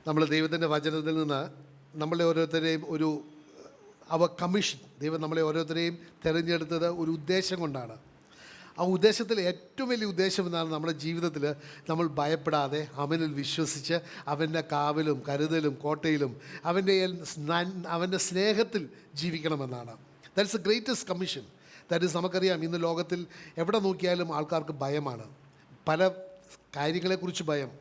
നമ്മൾ ദൈവത്തിൻ്റെ വചനത്തിൽ നിന്ന് നമ്മളെ ഓരോരുത്തരെയും കമ്മീഷൻ, ദൈവം നമ്മളെ ഓരോരുത്തരെയും തിരഞ്ഞെടുത്തത് ഒരു ഉദ്ദേശം കൊണ്ടാണ്. ആ ഉദ്ദേശത്തിൽ ഏറ്റവും വലിയ ഉദ്ദേശം എന്നാണ് നമ്മുടെ ജീവിതത്തിൽ നമ്മൾ ഭയപ്പെടാതെ അവനിൽ വിശ്വസിച്ച് അവൻ്റെ കാവലും കരുതലും കോട്ടയിലും അവൻ്റെ സ്നേഹത്തിൽ ജീവിക്കണമെന്നാണ്. That's a greatest commission. That is, നമുക്കറിയാം ഇന്ന് ലോകത്തിൽ എവിടെ നോക്കിയാലും ആൾക്കാർക്ക് ഭയമാണ്. പല കാര്യങ്ങളെക്കുറിച്ച് ഭയം,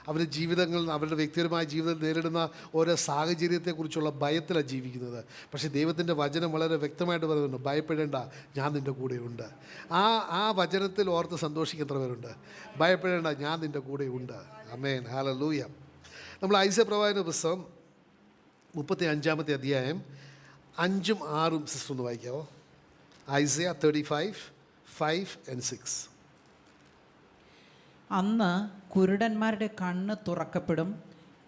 അവരുടെ ജീവിതങ്ങൾ, അവരുടെ വ്യക്തിപരമായ ജീവിതത്തിൽ നേരിടുന്ന ഓരോ സാഹചര്യത്തെക്കുറിച്ചുള്ള ഭയത്തിലാണ് ജീവിക്കുന്നത്. പക്ഷേ ദൈവത്തിൻ്റെ വചനം വളരെ വ്യക്തമായിട്ട് പറയുന്നുണ്ട്, ഭയപ്പെടേണ്ട, ഞാൻ നിൻ്റെ കൂടെയുണ്ട്. ആ വചനത്തിൽ ഓർത്ത് സന്തോഷിക്കുന്നവരുണ്ട്. ഭയപ്പെടേണ്ട, ഞാൻ നിൻ്റെ കൂടെയുണ്ട്. ആമേൻ, ഹല്ലേലൂയ. നമ്മൾ ഐസയ പ്രവാചകന്റെ പുസ്തകം 35-ാമത്തെ അധ്യായം 5ഉം 6ഉം സിസ്റ്റർ ഒന്ന് വായിക്കാമോ? ഐസയ 35, 5 and 6. അന്ന് കുരുടന്മാരുടെ കണ്ണ് തുറക്കപ്പെടും,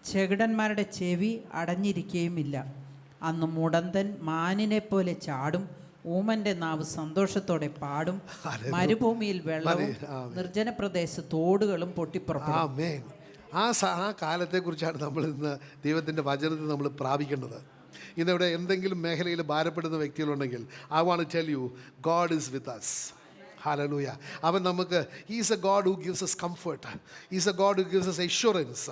ചെകിടന്മാരുടെ ചെവി അടഞ്ഞിരിക്കുകയുമില്ല. അന്ന് മുടന്തൻ മാനിനെ പോലെ ചാടും, ഊമൻ്റെ നാവ് സന്തോഷത്തോടെ പാടും. മരുഭൂമിയിൽ വെള്ളവും നിർജ്ജന പ്രദേശ തോടുകളും പൊട്ടിപ്പുറപ്പെടും. ആമേൻ. ആ കാലത്തെക്കുറിച്ചാണ് നമ്മൾ ഇന്ന് ദൈവത്തിൻ്റെ വചനത്തിൽ നമ്മൾ പ്രാപിക്കേണ്ടത്. ഇന്നിവിടെ എന്തെങ്കിലും മേഖലയിൽ ഭാരപ്പെടുന്ന വ്യക്തികളുണ്ടെങ്കിൽ, I want to tell you, God is with us. Hallelujah. അവൻ നമുക്ക്, he's a God who gives us comfort. He's a God who gives us assurance.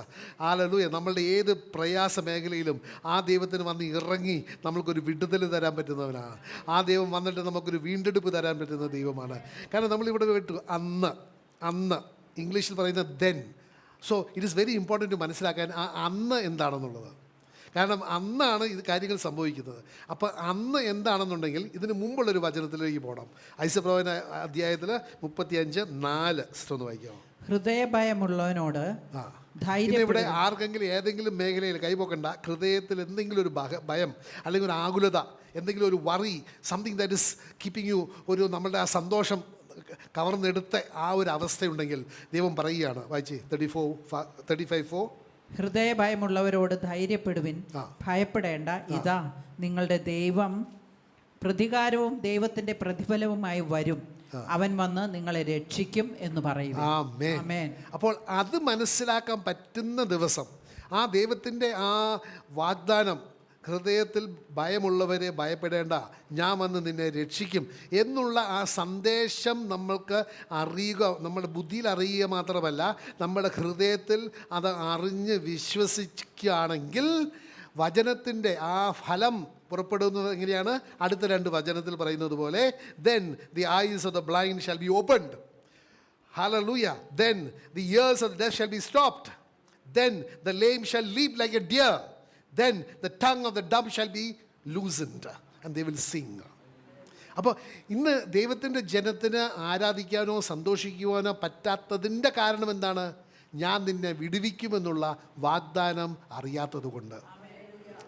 Hallelujah. നമ്മളുടെ ഏത് പ്രയാസ മേഖലയിലും ആ ദൈവത്തിന് വന്ന് ഇറങ്ങി നമ്മൾക്കൊരു വിടുതൽ തരാൻ പറ്റുന്നവനാണ്. ആ ദൈവം വന്നിട്ട് നമുക്കൊരു വീണ്ടെടുപ്പ് തരാൻ പറ്റുന്ന ദൈവമാണ്. കാരണം നമ്മളിവിടെ കേട്ടു അന്ന് ഇംഗ്ലീഷിൽ പറയുന്ന then. So it is very important to മനസ്സിലാക്കാൻ ആ അന്ന് എന്താണെന്നുള്ളത്. കാരണം അന്നാണ് ഇത് കാര്യങ്ങൾ സംഭവിക്കുന്നത്. അപ്പോൾ അന്ന് എന്താണെന്നുണ്ടെങ്കിൽ ഇതിന് മുമ്പുള്ളൊരു വചനത്തിലേക്ക് പോകണം. ഐസയ പ്രവാചകന്റെ അധ്യായത്തിൽ 35:4 ഒന്ന് വായിക്കാമോ? ഹൃദയഭയമുള്ളവനോട് ഇവിടെ ആർക്കെങ്കിലും ഏതെങ്കിലും മേഖലയിൽ കൈപോക്കണ്ട, ഹൃദയത്തിൽ എന്തെങ്കിലും ഒരു ഭയം അല്ലെങ്കിൽ ഒരു ആകുലത, എന്തെങ്കിലും ഒരു worry, something that is keeping you, നമ്മളുടെ ആ സന്തോഷം കവർന്നെടുത്ത ആ ഒരു അവസ്ഥയുണ്ടെങ്കിൽ ദൈവം പറയുകയാണ്. വായിച്ചേ 35:4. ഹൃദയഭയമുള്ളവരോട് ധൈര്യപ്പെടുവിൻ, ഭയപ്പെടേണ്ട, ഇതാ നിങ്ങളുടെ ദൈവം പ്രതികാരവും ദൈവത്തിന്റെ പ്രതിഫലവുമായി വരും, അവൻ വന്ന് നിങ്ങളെ രക്ഷിക്കും എന്ന് പറയും. ആമേൻ. അപ്പോൾ അത് മനസ്സിലാക്കാൻ പറ്റുന്ന ദിവസം, ആ ദൈവത്തിൻ്റെ ആ വാഗ്ദാനം, ഹൃദയത്തിൽ ഭയമുള്ളവരെ ഭയപ്പെടേണ്ട, ഞാൻ വന്ന് നിന്നെ രക്ഷിക്കും എന്നുള്ള ആ സന്ദേശം നമ്മൾക്ക് അറിയുക, നമ്മുടെ ബുദ്ധിയിൽ അറിയുക മാത്രമല്ല, നമ്മുടെ ഹൃദയത്തിൽ അത് അറിഞ്ഞ് വിശ്വസിക്കുകയാണെങ്കിൽ വചനത്തിൻ്റെ ആ ഫലം പുറപ്പെടുന്നത് എങ്ങനെയാണ്? അടുത്ത 2 വചനത്തിൽ പറയുന്നത് പോലെ, then the eyes of the blind shall be opened. Hallelujah. Then the ears of the deaf shall be stopped. Then the lame shall leap like a deer. Then the tongue of the dumb shall be loosened and they will sing. അപ്പോൾ ഇന്ന് ദൈവത്തിൻ്റെ ജനത്തിന് ആരാധിക്കാനോ സന്തോഷിക്കുവാനോ പറ്റാത്തതിൻ്റെ കാരണം എന്താണ്? ഞാൻ നിന്നെ വിടുവിക്കുമെന്നുള്ള വാഗ്ദാനം അറിയാത്തത് കൊണ്ട്.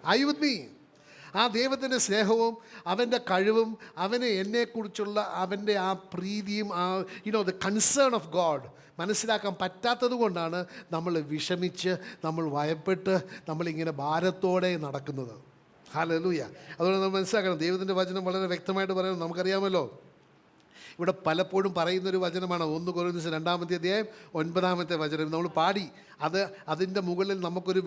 Are you with me? ആ ദൈവത്തിൻ്റെ സ്നേഹവും അവൻ്റെ കഴിവും അവന് എന്നെക്കുറിച്ചുള്ള അവൻ്റെ ആ പ്രീതിയും ദ കൺസേൺ ഓഫ് ഗോഡ് മനസ്സിലാക്കാൻ പറ്റാത്തത് കൊണ്ടാണ് നമ്മൾ വിഷമിച്ച്, നമ്മൾ ഭയപ്പെട്ട്, നമ്മളിങ്ങനെ ഭാരത്തോടെ നടക്കുന്നത്. ഹല്ലേലൂയ. അതുകൊണ്ട് നമ്മൾ മനസ്സിലാക്കണം, ദൈവത്തിൻ്റെ വചനം വളരെ വ്യക്തമായിട്ട് പറയണം. നമുക്കറിയാമല്ലോ, ഇവിടെ പലപ്പോഴും പറയുന്നൊരു വചനമാണ് 1 കൊരിന്ത്യർ 2-ാമത്തെ അധ്യായം 9-ാമത്തെ വചനം. നമ്മൾ പാടി അതിൻ്റെ മുകളിൽ നമുക്കൊരു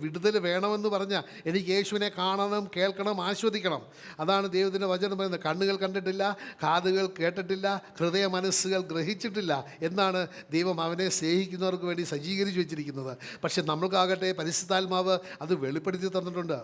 വിടുതൽ വേണമെന്ന് പറഞ്ഞാൽ, എനിക്ക് യേശുവിനെ കാണണം, കേൾക്കണം, ആസ്വദിക്കണം. അതാണ് ദൈവത്തിൻ്റെ വചനം പറയുന്നത്. കണ്ണുകൾ കണ്ടിട്ടില്ല, കാതുകൾ കേട്ടിട്ടില്ല, ഹൃദയ മനസ്സുകൾ ഗ്രഹിച്ചിട്ടില്ല എന്നാണ് ദൈവം അവനെ സ്നേഹിക്കുന്നവർക്ക് വേണ്ടി സജ്ജീകരിച്ച് വെച്ചിരിക്കുന്നത്. പക്ഷെ നമ്മൾക്കാകട്ടെ പരിശുദ്ധാത്മാവ് അത് വെളിപ്പെടുത്തി തന്നിട്ടുണ്ട്.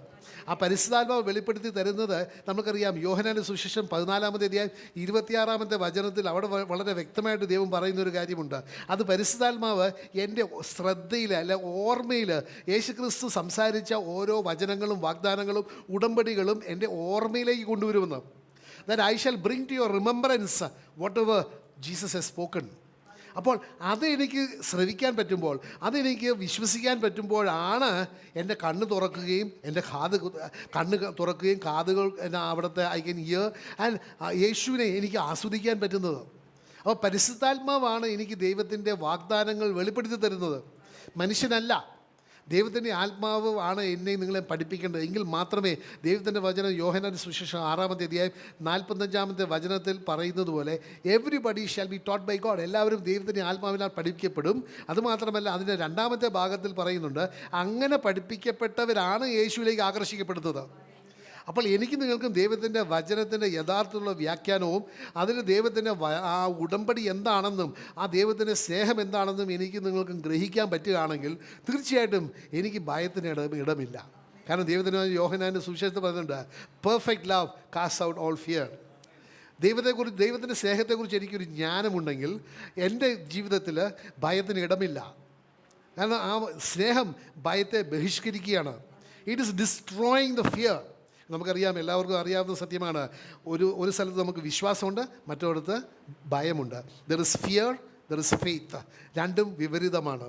ആ പരിശുദ്ധാത്മാവ് വെളിപ്പെടുത്തി തരുന്നത് നമുക്കറിയാം. യോഹന്നാന്റെ സുവിശേഷം 14-ാമത്തെ അധ്യായം 26-ാമത്തെ വചനത്തിൽ അവിടെ വളരെ വ്യക്തമായിട്ട് ദൈവം പറയുന്നൊരു കാര്യമുണ്ട്. അത് പരിശുദ്ധാത്മാവ് എൻ്റെ ശ്രദ്ധയിൽ, അല്ല ഓർമ്മയിൽ, യേശുക്രിസ്തു സംസാരിച്ച ഓരോ വചനങ്ങളും വാഗ്ദാനങ്ങളും ഉടമ്പടികളും എൻ്റെ ഓർമ്മയിലേക്ക് കൊണ്ടുവരുമെന്ന്. That I shall bring to your remembrance whatever Jesus has spoken. അപ്പോൾ അതെനിക്ക് ശ്രവിക്കാൻ പറ്റുമ്പോൾ, അതെനിക്ക് വിശ്വസിക്കാൻ പറ്റുമ്പോഴാണ് എൻ്റെ കണ്ണ് തുറക്കുകയും എൻ്റെ കണ്ണ് തുറക്കുകയും കാതുകൾ അവിടുത്തെ ഐ ക്യാൻ ഹിയർ ആൻഡ് യേശുവിനെ എനിക്ക് ആസ്വദിക്കാൻ പറ്റുന്നത്. അപ്പോൾ പരിശുദ്ധാത്മാവാണ് എനിക്ക് ദൈവത്തിൻ്റെ വാഗ്ദാനങ്ങൾ വെളിപ്പെടുത്തി തരുന്നത്, മനുഷ്യനല്ല. ദൈവത്തിൻ്റെ ആത്മാവ് ആണ് എന്നെ നിങ്ങളെ പഠിപ്പിക്കേണ്ടത്. എങ്കിൽ മാത്രമേ ദൈവത്തിൻ്റെ വചനം യോഹന്നാന്റെ സുവിശേഷം 6-ാമത്തെ അധ്യായം 45-ാമത്തെ വചനത്തിൽ പറയുന്നത് പോലെ everybody shall be taught by God. എല്ലാവരും ദൈവത്തിൻ്റെ ആത്മാവിനാൽ പഠിപ്പിക്കപ്പെടും. അതുമാത്രമല്ല, അതിൻ്റെ 2-ാമത്തെ ഭാഗത്തിൽ പറയുന്നുണ്ട്, അങ്ങനെ പഠിപ്പിക്കപ്പെട്ടവരാണ് യേശുവിലേക്ക് ആകർഷിക്കപ്പെടുന്നത്. അപ്പോൾ എനിക്ക് നിങ്ങൾക്കും ദൈവത്തിൻ്റെ വചനത്തിൻ്റെ യഥാർത്ഥമുള്ള വ്യാഖ്യാനവും അതിൽ ദൈവത്തിൻ്റെ ആ ഉടമ്പടി എന്താണെന്നും ആ ദൈവത്തിൻ്റെ സ്നേഹം എന്താണെന്നും എനിക്ക് നിങ്ങൾക്കും ഗ്രഹിക്കാൻ പറ്റുകയാണെങ്കിൽ തീർച്ചയായിട്ടും എനിക്ക് ഭയത്തിന് ഇടമില്ല. കാരണം ദൈവത്തിന് യോഹന്നാന്റെ സുവിശേഷത്തിൽ പറയുന്നുണ്ട്, perfect love cast out all fear. ദൈവത്തെക്കുറിച്ച്, ദൈവത്തിൻ്റെ സ്നേഹത്തെക്കുറിച്ച് എനിക്കൊരു ജ്ഞാനമുണ്ടെങ്കിൽ എൻ്റെ ജീവിതത്തിൽ ഭയത്തിന് ഇടമില്ല. കാരണം ആ സ്നേഹം ഭയത്തെ ബഹിഷ്കരിക്കുകയാണ്. It is destroying the fear. നമുക്കറിയാം, എല്ലാവർക്കും അറിയാവുന്ന സത്യമാണ്, ഒരു സ്ഥലത്ത് നമുക്ക് വിശ്വാസമുണ്ട്, മറ്റൊരിടത്ത് ഭയമുണ്ട്. There is fear, there is faith. രണ്ടും വിപരീതമാണ്.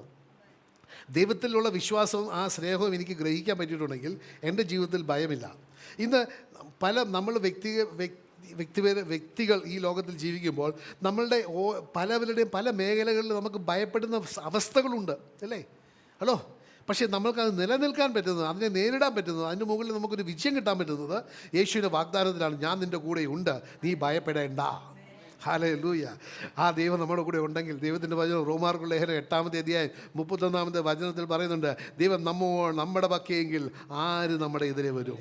ദൈവത്തിലുള്ള വിശ്വാസവും ആ സ്നേഹവും എനിക്ക് ഗ്രഹിക്കാൻ പറ്റിയിട്ടുണ്ടെങ്കിൽ എൻ്റെ ജീവിതത്തിൽ ഭയമില്ല. ഇന്ന് നമ്മൾ വ്യക്തികൾ ഈ ലോകത്തിൽ ജീവിക്കുമ്പോൾ നമ്മളുടെ പലവരുടെയും പല മേഖലകളിൽ നമുക്ക് ഭയപ്പെടുന്ന അവസ്ഥകളുണ്ട്, അല്ലേ? ഹലോ. പക്ഷേ നമ്മൾക്കത് നിലനിൽക്കാൻ പറ്റുന്നത്, അതിനെ നേരിടാൻ പറ്റുന്നത്, അതിന് മുകളിൽ നമുക്കൊരു വിജയം കിട്ടാൻ പറ്റുന്നത് യേശുവിൻ്റെ വാഗ്ദാനത്തിലാണ്. ഞാൻ നിൻ്റെ കൂടെ ഉണ്ട്, നീ ഭയപ്പെടേണ്ട. ഹല്ലേലൂയ. ആ ദൈവം നമ്മുടെ കൂടെ ഉണ്ടെങ്കിൽ, ദൈവത്തിൻ്റെ വചനം റോമാർക്കുള്ള ലേഖനം 8-ാമത്തെ അധ്യായം 31-ാമത്തെ വചനത്തിൽ പറയുന്നുണ്ട്, ദൈവം നമ്മുടെ പക്കയെങ്കിൽ ആര് നമ്മുടെ എതിരെ വരും?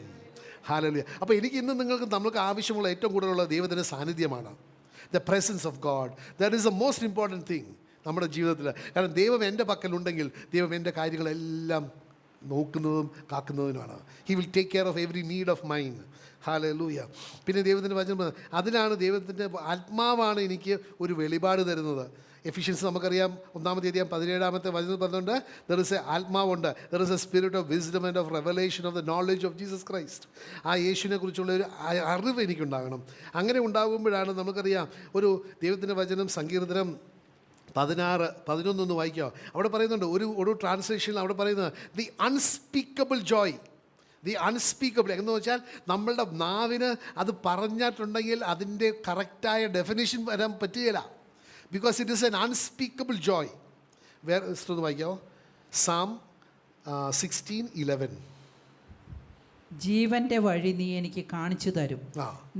ഹല്ലേലൂയ. അപ്പോൾ എനിക്ക് ഇന്ന് നമ്മൾക്ക് ആവശ്യമുള്ള ഏറ്റവും കൂടുതലുള്ള ദൈവത്തിൻ്റെ സാന്നിധ്യമാണ്. The presence of God, that is the most important thing നമ്മുടെ ജീവിതത്തിൽ. കാരണം ദൈവം എൻ്റെ പക്കലുണ്ടെങ്കിൽ ദൈവം എൻ്റെ കാര്യങ്ങളെല്ലാം നോക്കുന്നതും കാക്കുന്നതിനുമാണ്. He will take care of every need of mind. Hallelujah. പിന്നെ ദൈവത്തിൻ്റെ വചനം, അതിനാണ് ദൈവത്തിൻ്റെ ആത്മാവാണ് എനിക്ക് ഒരു വെളിപാട് തരുന്നത്. എഫിഷ്യൻസ് നമുക്കറിയാം, 1-ാമത്തെ അധ്യായം 17-ാമത്തെ വചനം പറഞ്ഞുകൊണ്ട്, ദർ ഇസ് എ ആത്മാവുണ്ട്, there is a spirit of wisdom and of revelation of the knowledge of Jesus Christ. ആ യേശുവിനെ കുറിച്ചുള്ള ഒരു അറിവ് എനിക്കുണ്ടാകണം. അങ്ങനെ ഉണ്ടാകുമ്പോഴാണ് നമുക്കറിയാം, ഒരു ദൈവത്തിൻ്റെ വചനം സങ്കീർത്തനം 16-11 വായിക്കാം. അവിടെ പറയുന്നുണ്ട്, ഒരു ട്രാൻസ്ലേഷനിൽ അവിടെ പറയുന്നത് the unspeakable Joy. The unspeakable എന്ന് വെച്ചാൽ നമ്മളുടെ നാവിന് അത് പറഞ്ഞിട്ടുണ്ടെങ്കിൽ അതിൻ്റെ കറക്റ്റായ ഡെഫിനേഷൻ വരാൻ പറ്റുകയില്ല. Because it is N unspeakable Joy. വേറെ ഒന്ന് വായിക്കാമോ? സാം 16:11. ജീവന്റെ വഴി നീ എനിക്ക് കാണിച്ചു തരും,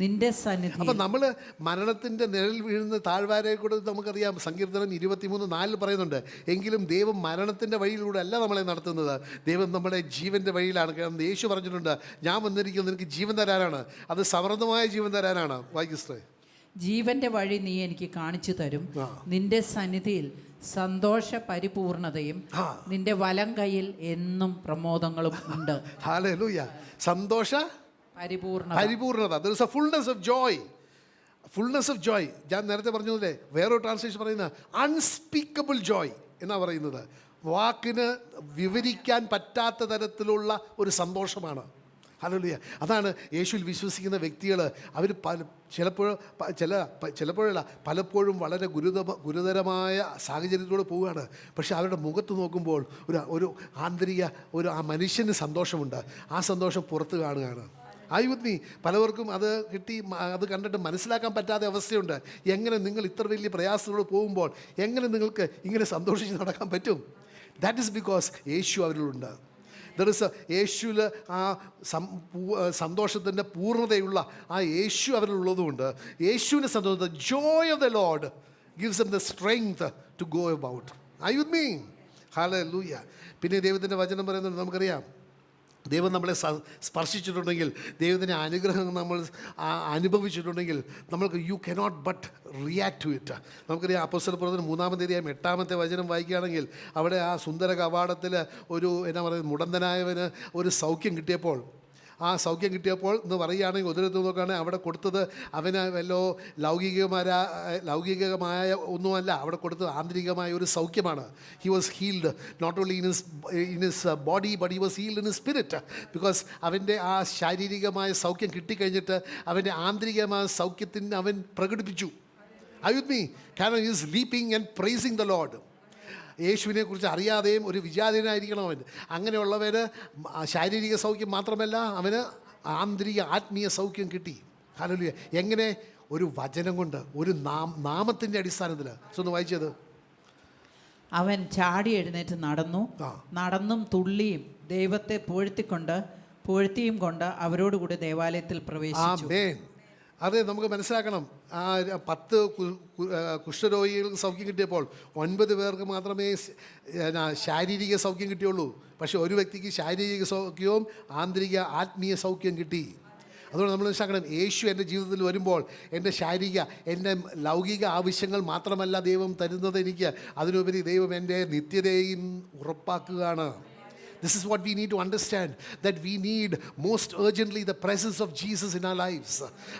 നിന്റെ സന്നിധി. അപ്പം നമ്മൾ മരണത്തിൻ്റെ നിഴൽ വീഴുന്ന താഴ്വാരയെ കൂടെ നമുക്കറിയാം. സങ്കീർത്തനം 23:4 പറയുന്നുണ്ട്, എങ്കിലും ദൈവം മരണത്തിൻ്റെ വഴിയിലൂടെ അല്ല നമ്മളെ നടത്തുന്നത്, ദൈവം നമ്മുടെ ജീവൻ്റെ വഴിയിലാണ്. കാരണം യേശു പറഞ്ഞിട്ടുണ്ട്, ഞാൻ വന്നിരിക്കുന്നത് നിനക്ക് ജീവൻ തരാനാണ്, അത് സമൃദ്ധമായ ജീവൻ തരാനാണ്. വായിക്കേ. ജീവന്റെ വഴി നീ എനിക്ക് കാണിച്ചു തരും, നിന്റെ സന്നിധിയിൽ സന്തോഷ പരിപൂർണതയും നിന്റെ വലം കൈയിൽ എന്നും പ്രമോദങ്ങളും ഉണ്ട്. ഹല്ലേലൂയ. സന്തോഷ പരിപൂർണത. There is a fullness of joy. Fullness of joy. ഞാൻ നേരത്തെ പറഞ്ഞതല്ലേ, വേറൊരു ട്രാൻസ്ലേഷൻ പറയുന്ന അൺസ്പീക്കബിൾ ജോയ് എന്നാണ് പറയുന്നത്. വാക്കിന് വിവരിക്കാൻ പറ്റാത്ത തരത്തിലുള്ള ഒരു സന്തോഷമാണ്. ഹല്ലേലൂയ. അതാണ് യേശുവിൽ വിശ്വസിക്കുന്ന വ്യക്തികൾ. അവർ ചിലപ്പോഴല്ല പലപ്പോഴും വളരെ ഗുരുതരമായ സാഹചര്യത്തിലൂടെ പോവുകയാണ്. പക്ഷേ അവരുടെ മുഖത്ത് നോക്കുമ്പോൾ ഒരു ആന്തരിക ആ മനുഷ്യന് സന്തോഷമുണ്ട്. ആ സന്തോഷം പുറത്ത് കാണുകയാണ്. ആയുധി പലവർക്കും അത് കണ്ടിട്ട് മനസ്സിലാക്കാൻ പറ്റാത്ത അവസ്ഥയുണ്ട്. എങ്ങനെ നിങ്ങൾ ഇത്ര വലിയ പ്രയാസത്തിലൂടെ പോകുമ്പോൾ എങ്ങനെ നിങ്ങൾക്ക് ഇങ്ങനെ സന്തോഷിച്ച് നടക്കാൻ പറ്റും? ദാറ്റ് ഈസ് ബിക്കോസ് യേശു അവരിലുണ്ട്. യേശുവിൽ ആ സന്തോഷത്തിൻ്റെ പൂർണ്ണതയുള്ള ആ യേശു അവരിലുള്ളതുകൊണ്ട് യേശുവിൻ്റെ സന്തോഷം, the joy of the Lord gives them the strength to go about. I with me. Hallelujah. പിന്നെ ദൈവത്തിൻ്റെ വചനം പറയുന്നുണ്ട്, നമുക്കറിയാം, ദൈവം നമ്മളെ സ്പർശിച്ചിട്ടുണ്ടെങ്കിൽ, ദൈവത്തിൻ്റെ അനുഗ്രഹം നമ്മൾ അനുഭവിച്ചിട്ടുണ്ടെങ്കിൽ നമ്മൾക്ക് you cannot but react to it. നമുക്കറിയാം, അപ്പോസ്തല പ്രവർത്തനം 3-ാമത്തെ അധ്യായം 8-ാമത്തെ വചനം വായിക്കുകയാണെങ്കിൽ അവിടെ ആ സുന്ദര കവാടത്തിൽ മുടന്തനായവന് ഒരു സൗഖ്യം കിട്ടിയപ്പോൾ എന്ന് പറയുകയാണെങ്കിൽ ഉദരത്ത് നോക്കുകയാണെങ്കിൽ അവിടെ കൊടുത്തത് അവന് വല്ലോ ലൗകികമായ ഒന്നുമല്ല, അവിടെ കൊടുത്തത് ആന്തരികമായ ഒരു സൗഖ്യമാണ്. He was healed not only in his body but he was healed in his spirit. Because അവൻ്റെ ആ ശാരീരികമായ സൗഖ്യം കിട്ടിക്കഴിഞ്ഞിട്ട് അവൻ്റെ ആന്തരികമായ സൗഖ്യത്തിന് അവൻ പ്രകടിപ്പിച്ചു. I with me. കാരണം he is leaping and praising the Lord. യേശുവിനെ കുറിച്ച് അറിയാതെയും ഒരു വിജാതീയനായിരിക്കണം അവൻ. അങ്ങനെയുള്ളവന് ശാരീരിക സൗഖ്യം മാത്രമല്ല, അവന് ആത്മീയ സൗഖ്യം കിട്ടി. ഹല്ലേലൂയ. എങ്ങനെ? ഒരു വചനം കൊണ്ട്, ഒരു നാമത്തിൻ്റെ അടിസ്ഥാനത്തിൽ. ഒന്ന് വായിച്ചത്. അവൻ ചാടി എഴുന്നേറ്റ് നടന്നു, നടന്നും തുള്ളിയും ദൈവത്തെ പുകഴ്ത്തിയും കൊണ്ട് അവരോടുകൂടി ദേവാലയത്തിൽ പ്രവേശിച്ചു. ആമേൻ. അത് നമുക്ക് മനസ്സിലാക്കണം. ആ 10 കുഷ്ഠരോഗികൾക്ക് സൗഖ്യം കിട്ടിയപ്പോൾ 9 പേർക്ക് മാത്രമേ ശാരീരിക സൗഖ്യം കിട്ടിയുള്ളൂ. പക്ഷെ ഒരു വ്യക്തിക്ക് ശാരീരിക സൗഖ്യവും ആന്തരിക ആത്മീയ സൗഖ്യം കിട്ടി. അതുകൊണ്ട് നമ്മൾ മനസ്സിലാക്കണം, യേശു എൻ്റെ ജീവിതത്തിൽ വരുമ്പോൾ എൻ്റെ ശാരീരിക, എൻ്റെ ലൗകിക ആവശ്യങ്ങൾ മാത്രമല്ല ദൈവം തരുന്നത് എനിക്ക്, അതിനുപരി ദൈവം എൻ്റെ നിത്യതയും ഉറപ്പാക്കുകയാണ്. This is what we need to understand, that we need most urgently the presence of Jesus in our lives.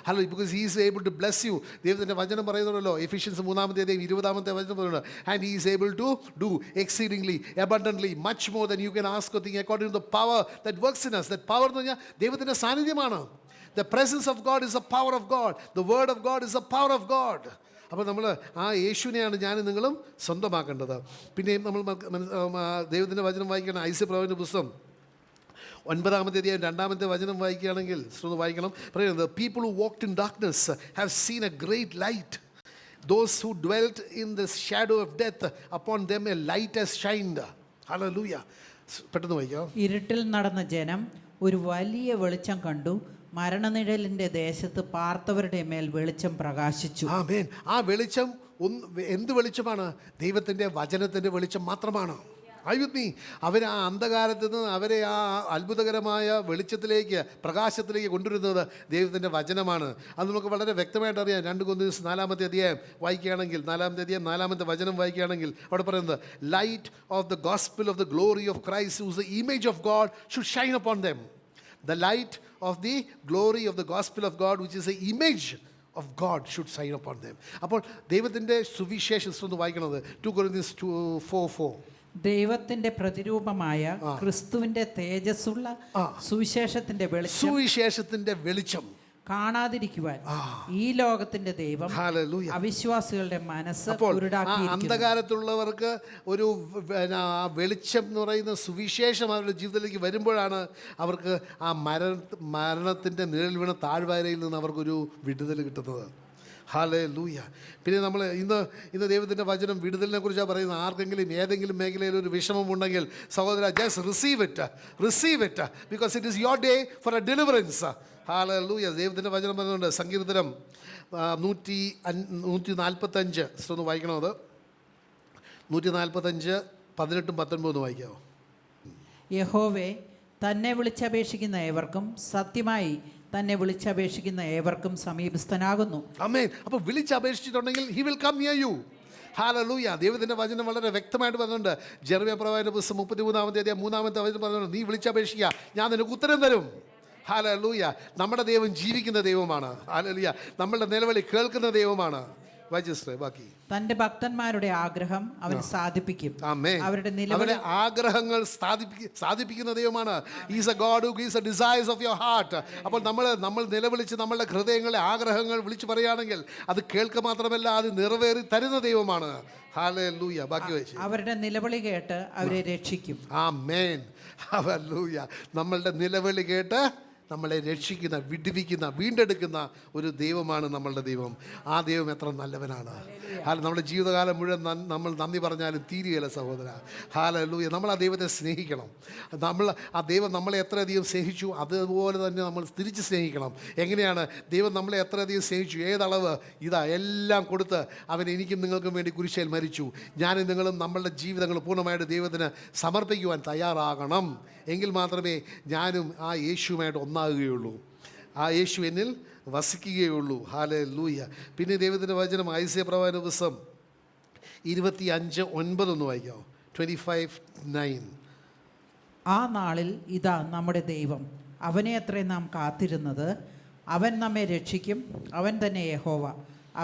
Hallelujah, because he is able to bless you. ദൈവത്തിൻ്റെ വചനം പറയുന്നുണ്ടല്ലോ, എഫിഷ്യൻസ് 3-20 വചനം പറയുന്നുണ്ട്, and he is able to do exceedingly abundantly much more than you can ask or think, according to the power that works in us. That power എന്ന് പറഞ്ഞാൽ ദൈവത്തിൻ്റെ സാന്നിധ്യമാണ്. The presence of God is the power of God. The word of God is the power of God. അപ്പോൾ നമ്മൾ ആ യേശുവിനെയാണ് ഞാനും നിങ്ങളും സ്വന്തമാക്കേണ്ടത്. പിന്നെയും നമ്മൾ ദൈവത്തിൻ്റെ വചനം വായിക്കണം. ഐസയ പ്രവാചകന്റെ പുസ്തകം 9-ാമത്തെ അധ്യായം 2-ാമത്തെ വചനം വായിക്കുകയാണെങ്കിൽ വായിക്കണം. പറയുന്നത്, people who walked in darkness have seen a great light. Those who dwelt in the shadow of death, upon them a light has shined. Hallelujah. പെട്ടെന്ന് വായിക്കാം. ഇരുട്ടിൽ നടന്ന ജനം ഒരു വലിയ വെളിച്ചം കണ്ടു, മരണനിഴലിൻ്റെ ദേശത്ത് പാർത്തവരുടെ മേൽ വെളിച്ചം പ്രകാശിച്ചു. ആമേൻ. ആ വെളിച്ചം എന്ത് വെളിച്ചമാണ്? ദൈവത്തിൻ്റെ വചനത്തിൻ്റെ വെളിച്ചം മാത്രമാണ്. ആയുധി അവരെ ആ അന്ധകാരത്തിൽ നിന്ന് അവരെ ആ അത്ഭുതകരമായ വെളിച്ചത്തിലേക്ക്, പ്രകാശത്തിലേക്ക് കൊണ്ടുവരുന്നത് ദൈവത്തിൻ്റെ വചനമാണ്. അത് നമുക്ക് വളരെ വ്യക്തമായിട്ട് അറിയാം. 2 കൊരിന്ത്യർ 4-ാമത്തെ അധ്യായം വായിക്കുകയാണെങ്കിൽ, 4-ാമത്തെ അധ്യായം 4-ാമത്തെ വചനം വായിക്കുകയാണെങ്കിൽ അവിടെ പറയുന്നത്, light of the gospel of the glory of Christ who is the image of God should Shine upon them. The light of the glory of the gospel of God, which is the image of God, should shine upon them. അപ്പോൾ ദൈവത്തിൻ്റെ സുവിശേഷം എന്ന് വായിക്കുന്നത് 2 Corinthians 4:4. ദൈവത്തിന്റെ പ്രതിരൂപമായ ക്രിസ്തുവിന്റെ തേജസ്സുള്ള സുവിശേഷത്തിന്റെ വെളിച്ചം കാണാതിരിക്കുവാൻ ഈ ലോകത്തിന്റെ ദൈവം അവിശ്വാസികളുടെ മനസ്സ് കുരുടാക്കിയിരിക്കുന്നു. അന്ധകാരത്തുള്ളവർക്ക് ഒരു വെളിച്ചം എന്ന് പറയുന്ന സുവിശേഷം അവരുടെ ജീവിതത്തിലേക്ക് വരുമ്പോഴാണ് അവർക്ക് ആ മരണത്തിൻ്റെ നിഴൽ വീണ താഴ്വരയിൽ നിന്ന് അവർക്കൊരു വിടുതൽ കിട്ടുന്നത്. ഹല്ലേലൂയ. പിന്നെ നമ്മൾ ഇന്ന് ദൈവത്തിൻ്റെ വചനം വിടുതലിനെ കുറിച്ചാണ് പറയുന്നത്. ആർക്കെങ്കിലും ഏതെങ്കിലും മേഖലയിൽ ഒരു വിഷമമുണ്ടെങ്കിൽ സഹോദര, just receive it because it is your day for a deliverance. Hallelujah. ദൈവത്തിൻ്റെ വചനം പറയുന്നുണ്ട്, സങ്കീർത്തനം 145 ഒന്ന് വായിക്കണോ? അത് 145 18-19 വായിക്കാമോ? യഹോവേ, തന്നെ വിളിച്ചപേക്ഷിക്കുന്ന ഏവർക്കും, സത്യമായി തന്നെ വിളിച്ചപേക്ഷിക്കുന്ന ഏവർക്കും സമീപസ്ഥനാകുന്നു. ആമേൻ. അപ്പോൾ വിളിച്ചപേക്ഷിച്ചിട്ടുണ്ടെങ്കിൽ he will come near you. Hallelujah. ദൈവത്തിൻ്റെ വചനം വളരെ വ്യക്തമായിട്ട് പറഞ്ഞിട്ടുണ്ട്. ജെറമ്യാ പ്രവാചകന്റെ പുസ്തകം 33-ാമത്തെ അധ്യായം 3-ാമത്തെ വചനം പറഞ്ഞിട്ടുണ്ട്, നീ വിളിച്ചപേക്ഷിക്കുക, ഞാൻ നിനക്ക് ഉത്തരം തരും. ഹല്ലേലൂയ. നമ്മുടെ ദൈവം ജീവിക്കുന്ന ദൈവമാണ്. ഹല്ലേലൂയ. നമ്മളുടെ നിലവിളി കേൾക്കുന്ന ദൈവമാണ്. ബാക്കി തന്റെ ഭക്തന്മാരുടെ ആഗ്രഹം അവൻ സാധിപ്പിക്കും. അവരുടെ ആഗ്രഹങ്ങൾ സാധിപ്പിക്കുന്ന ദൈവമാണ്. Is A God who gives the desires of your heart. അപ്പോൾ നമ്മൾ നിലവിളിച്ച് നമ്മളുടെ ഹൃദയങ്ങളിലെ ആഗ്രഹങ്ങൾ വിളിച്ചു പറയുകയാണെങ്കിൽ അത് കേൾക്കുക മാത്രമല്ല, അത് നിറവേറി തരുന്ന ദൈവമാണ്. ഹല്ലേലൂയ. ബാക്കി വായിച്ചു. അവരുടെ നിലവിളി കേട്ട് അവരെ രക്ഷിക്കും. ആമേൻ. ഹല്ലേലൂയ. നമ്മളുടെ നിലവിളി കേട്ട് നമ്മളെ രക്ഷിക്കുന്ന, വിടുവിക്കുന്ന, വീണ്ടെടുക്കുന്ന ഒരു ദൈവമാണ് നമ്മളുടെ ദൈവം. ആ ദൈവം എത്ര നല്ലവനാണ്. നമ്മുടെ ജീവിതകാലം മുഴുവൻ നമ്മൾ നന്ദി പറഞ്ഞാലും തീരുകയില്ല സഹോദര. ഹല്ലേലൂയ. നമ്മൾ ആ ദൈവത്തെ സ്നേഹിക്കണം. ആ ദൈവം നമ്മളെ എത്രയധികം സ്നേഹിച്ചു അതുപോലെ തന്നെ നമ്മൾ തിരിച്ച് സ്നേഹിക്കണം. എങ്ങനെയാണ്? ദൈവം നമ്മളെ എത്രയധികം സ്നേഹിച്ചു, ഏതളവ്, ഇതാ എല്ലാം കൊടുത്ത് അവൻ എനിക്കും നിങ്ങൾക്കും വേണ്ടി കുരിശിൽ മരിച്ചു. ഞാനും നിങ്ങളും നമ്മളുടെ ജീവിതങ്ങൾ പൂർണ്ണമായിട്ട് ദൈവത്തിന് സമർപ്പിക്കുവാൻ തയ്യാറാകണം. എങ്കിൽ മാത്രമേ ഞാനും ആ യേശുവുമായിട്ട് ഒന്നാകുകയുള്ളൂ, ആ യേശു എന്നിൽ വസിക്കുകയുള്ളൂ. ഹല്ലേലൂയ. പിന്നെ ദൈവത്തിൻ്റെ വചനം ഐസയ പ്രവാചകന്റെ പുസ്തകം 25:9 ഒന്ന് വായിക്കാമോ? 25:9. ആ നാളിൽ ഇതാ നമ്മുടെ ദൈവം, അവനെ അത്രേ നാം കാത്തിരുന്നത്, അവൻ നമ്മെ രക്ഷിക്കും, അവൻ തന്നെ യഹോവ,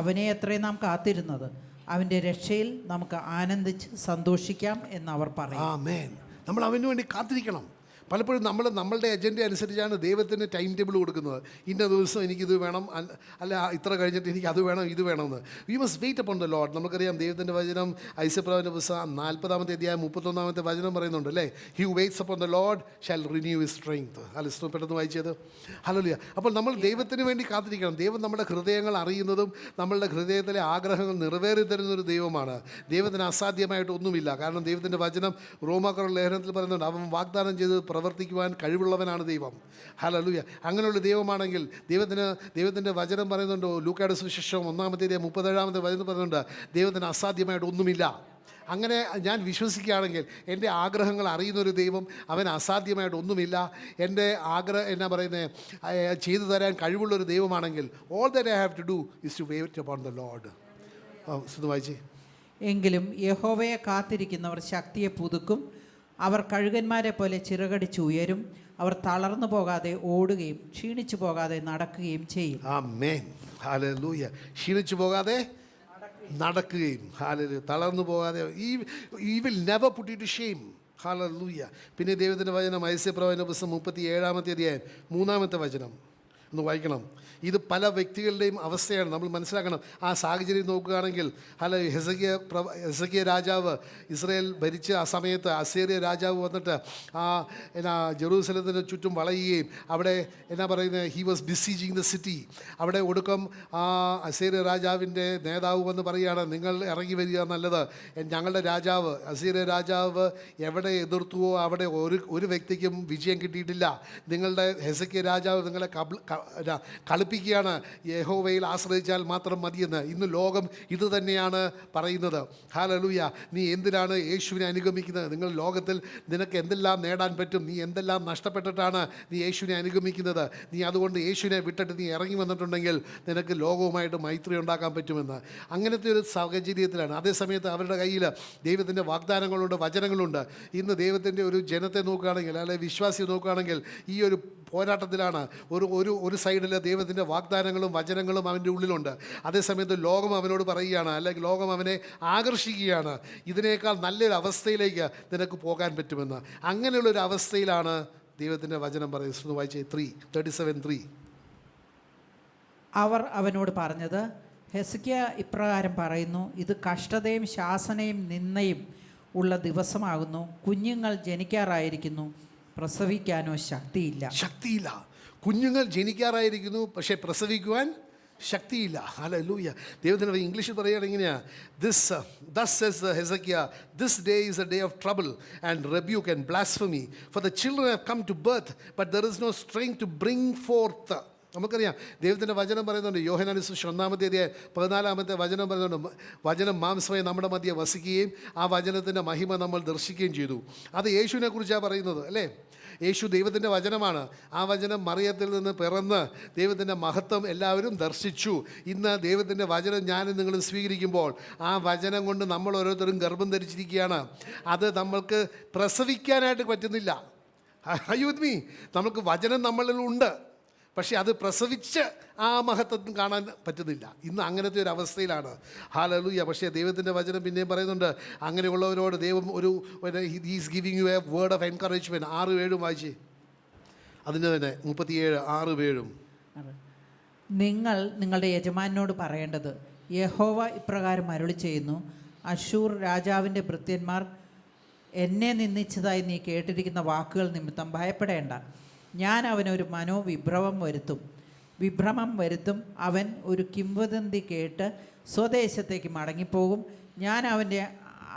അവനെ അത്രേ നാം കാത്തിരുന്നത്, അവൻ്റെ രക്ഷയിൽ നമുക്ക് ആനന്ദിച്ച് സന്തോഷിക്കാം എന്നവർ പറയും. ആമേൻ. നമ്മൾ അവന് വേണ്ടി കാത്തിരിക്കണം. പലപ്പോഴും നമ്മളുടെ അജണ്ട അനുസരിച്ചാണ് ദൈവത്തിന് ടൈം ടേബിൾ കൊടുക്കുന്നത്. ഇന്ന ദിവസം എനിക്കിത് വേണം, അല്ല ഇത്ര കഴിഞ്ഞിട്ട് എനിക്ക് അത് വേണം ഇത് വേണമെന്ന്. We must wait upon the Lord. നമുക്കറിയാം ദൈവത്തിൻ്റെ വചനം ഐസപ്രവചന പുസ്തകം 40-ാമത്തെ അധ്യായം 31-ാമത്തെ വചനം പറയുന്നുണ്ട് അല്ലേ, he who weights upon the Lord shall renew his strength. അല്ല, പെട്ടെന്ന് വായിച്ചത്. ഹല്ലേലൂയ. അപ്പോൾ നമ്മൾ ദൈവത്തിന് വേണ്ടി കാത്തിരിക്കണം. ദൈവം നമ്മുടെ ഹൃദയങ്ങൾ അറിയുന്നതും നമ്മളുടെ ഹൃദയത്തിലെ ആഗ്രഹങ്ങൾ നിറവേറി തരുന്നൊരു ദൈവമാണ്. ദൈവത്തിന് അസാധ്യമായിട്ടൊന്നുമില്ല. കാരണം ദൈവത്തിൻ്റെ വചനം റോമാക്കാരുടെ ലേഖനത്തിൽ പറയുന്നുണ്ട്, അവൻ വാഗ്ദാനം ചെയ്ത് പ്രവർത്തിക്കുവാൻ കഴിവുള്ളവനാണ് ദൈവം. ഹല്ലേലൂയ. അങ്ങനെയുള്ള ദൈവമാണെങ്കിൽ ദൈവത്തിൻ്റെ വചനം പറയുന്നുണ്ടോ, ലൂക്കായുടെ സുവിശേഷം 1-ാമത്തെ 37-ാമത്തെ വചനം പറയുന്നുണ്ട്, ദൈവത്തിന് അസാധ്യമായിട്ടൊന്നുമില്ല. അങ്ങനെ ഞാൻ വിശ്വസിക്കുകയാണെങ്കിൽ എൻ്റെ ആഗ്രഹങ്ങൾ അറിയുന്നൊരു ദൈവം, അവൻ അസാധ്യമായിട്ടൊന്നുമില്ല. എൻ്റെ എന്നാ പറയുന്നത്, ചെയ്തു തരാൻ കഴിവുള്ളൊരു ദൈവമാണെങ്കിൽ all that I have to do is to wait upon the Lord. വായിച്ചേ. എങ്കിലും യഹോവയെ കാത്തിരിക്കുന്നവർ ശക്തിയെ പുതുക്കും, അവർ കഴുകന്മാരെ പോലെ ചിറകടിച്ചുയരും, അവർ തളർന്നു പോകാതെ ഓടുകയും ക്ഷീണിച്ചു പോകാതെ നടക്കുകയും ചെയ്യും. ആമേൻ. ഹല്ലേലൂയ. ക്ഷീണിച്ചു പോകാതെ നടക്കുകയും, ഹല്ലേലൂയ, തളർന്നു പോകാതെ, he will never put you to shame. Hallelujah. പിന്നെ ദൈവത്തിൻ്റെ വചനം ഐസയ പ്രവചന പുസ്തകം 37-ാമത്തെ അധ്യായം 3-ാമത്തെ വചനം ഒന്ന് വായിക്കണം. ഇത് പല വ്യക്തികളുടെയും അവസ്ഥയാണ്, നമ്മൾ മനസ്സിലാക്കണം. ആ സാഹചര്യം നോക്കുകയാണെങ്കിൽ, ഹെസക്കിയ രാജാവ് ഇസ്രായേൽ ഭരിച്ച ആ സമയത്ത് അസീറിയ രാജാവ് വന്നിട്ട് ജെറൂസലത്തിന് ചുറ്റും വളയുകയും അവിടെ എന്നാ പറയുന്നത്, ഹി വാസ് ബിസീജിങ് ദ സിറ്റി. അവിടെ ഒടുക്കം അസീറിയ രാജാവിൻ്റെ നേതാവ് വന്ന് പറയുകയാണ്, നിങ്ങൾ ഇറങ്ങി വരിക നല്ലത്. ഞങ്ങളുടെ രാജാവ് അസീറിയ രാജാവ് എവിടെ എതിർത്തുവോ അവിടെ ഒരു വ്യക്തിക്കും വിജയം കിട്ടിയിട്ടില്ല. നിങ്ങളുടെ ഹെസക്കിയ രാജാവ് നിങ്ങളെ കളിപ്പിക്കുകയാണ്, യഹോവയിൽ ആശ്രയിച്ചാൽ മാത്രം മതിയെന്ന്. ഇന്ന് ലോകം ഇത് തന്നെയാണ് പറയുന്നത്. ഹല്ലേലൂയ. നീ എന്തിനാണ് യേശുവിനെ അനുഗമിക്കുന്നത്? നിങ്ങൾ ലോകത്തിൽ നിനക്ക് എന്തെല്ലാം നേടാൻ പറ്റും, നീ എന്തെല്ലാം നഷ്ടപ്പെട്ടിട്ടാണ് നീ യേശുവിനെ അനുഗമിക്കുന്നത്. നീ അതുകൊണ്ട് യേശുവിനെ വിട്ടിട്ട് നീ ഇറങ്ങി വന്നിട്ടുണ്ടെങ്കിൽ നിനക്ക് ലോകവുമായിട്ട് മൈത്രി ഉണ്ടാക്കാൻ പറ്റുമെന്ന്. അങ്ങനത്തെ ഒരു സാഹചര്യത്തിലാണ്. അതേസമയത്ത് അവരുടെ കയ്യിൽ ദൈവത്തിൻ്റെ വാഗ്ദാനങ്ങളുണ്ട്, വചനങ്ങളുണ്ട്. ഇന്ന് ദൈവത്തിൻ്റെ ഒരു ജനത്തെ നോക്കുകയാണെങ്കിൽ, അല്ലെങ്കിൽ വിശ്വാസിയെ നോക്കുകയാണെങ്കിൽ, ഈ ഒരു പോരാട്ടത്തിലാണ്. ഒരു സൈഡിൽ ദൈവത്തിൻ്റെ വാഗ്ദാനങ്ങളും വചനങ്ങളും അവൻ്റെ ഉള്ളിലുണ്ട്. അതേസമയത്ത് ലോകം അവനോട് പറയുകയാണ്, അല്ലെങ്കിൽ ലോകം അവനെ ആകർഷിക്കുകയാണ്, ഇതിനേക്കാൾ നല്ലൊരു അവസ്ഥയിലേക്ക് നിനക്ക് പോകാൻ പറ്റുമെന്ന്. അങ്ങനെയുള്ളൊരു അവസ്ഥയിലാണ് ദൈവത്തിൻ്റെ വചനം പറയുന്നത്. വായിച്ചേ 37:3. അവർ അവനോട് പറഞ്ഞത്, ഹെസ്കിയ ഇപ്രകാരം പറയുന്നു, ഇത് കഷ്ടതയും ശാസനയും നിന്ദയും ഉള്ള ദിവസമാകുന്നു. കുഞ്ഞുങ്ങൾ ജനിക്കാറായിരിക്കുന്നു, പ്രസവിക്കാനോ ശക്തിയില്ല. കുഞ്ഞുങ്ങൾ ജനിക്കാറായിരിക്കുന്നു, പക്ഷേ പ്രസവിക്കുവാൻ ശക്തിയില്ല. ഹല്ലേലൂയ. ദൈവത്തിന് ഇംഗ്ലീഷിൽ പറയുകയാണ് ഇങ്ങനെയാ, thus says Hezekiah, this day is a day of trouble and rebuke and blasphemy, for the children have come to birth, but there is no strength to bring forth. നമുക്കറിയാം ദൈവത്തിൻ്റെ വചനം പറയുന്നുണ്ട്, യോഹന്നാന്റെ സുവിശേഷം 1-ാമത്തെ അധ്യായം 14-ാമത്തെ വചനം പറയുന്നുണ്ട്, വചനം മാംസമായി നമ്മുടെ മധ്യേ വസിക്കുകയും ആ വചനത്തിൻ്റെ മഹിമ നമ്മൾ ദർശിക്കുകയും ചെയ്തു. അത് യേശുവിനെ കുറിച്ചാണ് പറയുന്നത് അല്ലേ. യേശു ദൈവത്തിൻ്റെ വചനമാണ്. ആ വചനം മറിയത്തിൽ നിന്ന് പിറന്ന് ദൈവത്തിൻ്റെ മഹത്വം എല്ലാവരും ദർശിച്ചു. ഇന്ന് ദൈവത്തിൻ്റെ വചനം ഞാനും നിങ്ങളും സ്വീകരിക്കുമ്പോൾ ആ വചനം കൊണ്ട് നമ്മൾ ഓരോരുത്തരും ഗർഭം ധരിച്ചിരിക്കുകയാണ്. അത് നമ്മൾക്ക് പ്രസവിക്കാനായിട്ട് പറ്റുന്നില്ല. Are you with me? നമുക്ക് വചനം നമ്മളിലുണ്ട്, പക്ഷേ അത് പ്രസവിച്ച് ആ മഹത്വം കാണാൻ പറ്റുന്നില്ല. ഇന്ന് അങ്ങനത്തെ ഒരു അവസ്ഥയിലാണ്. ഹല്ലേലൂയ. പക്ഷേ ദൈവത്തിൻ്റെ വചനം പിന്നെയും പറയുന്നുണ്ട്, അങ്ങനെയുള്ളവരോട് ദൈവം he's giving U A word of encouragement. 6-7 വായിച്ചേ. അതിന് തന്നെ 37:6-7. നിങ്ങൾ നിങ്ങളുടെ യജമാനോട് പറയേണ്ടത്, യഹോവ ഇപ്രകാരം അരുളി ചെയ്യുന്നു, അശ്ശൂർ രാജാവിൻ്റെ ഭൃത്യന്മാർ എന്നെ നിന്ദിച്ചതായി നീ കേട്ടിരിക്കുന്ന വാക്കുകൾ നിമിത്തം ഭയപ്പെടേണ്ട. ഞാൻ അവനൊരു വിഭ്രമം വരുത്തും. അവൻ ഒരു കിംവദന്തി കേട്ട് സ്വദേശത്തേക്ക് മടങ്ങിപ്പോകും. ഞാൻ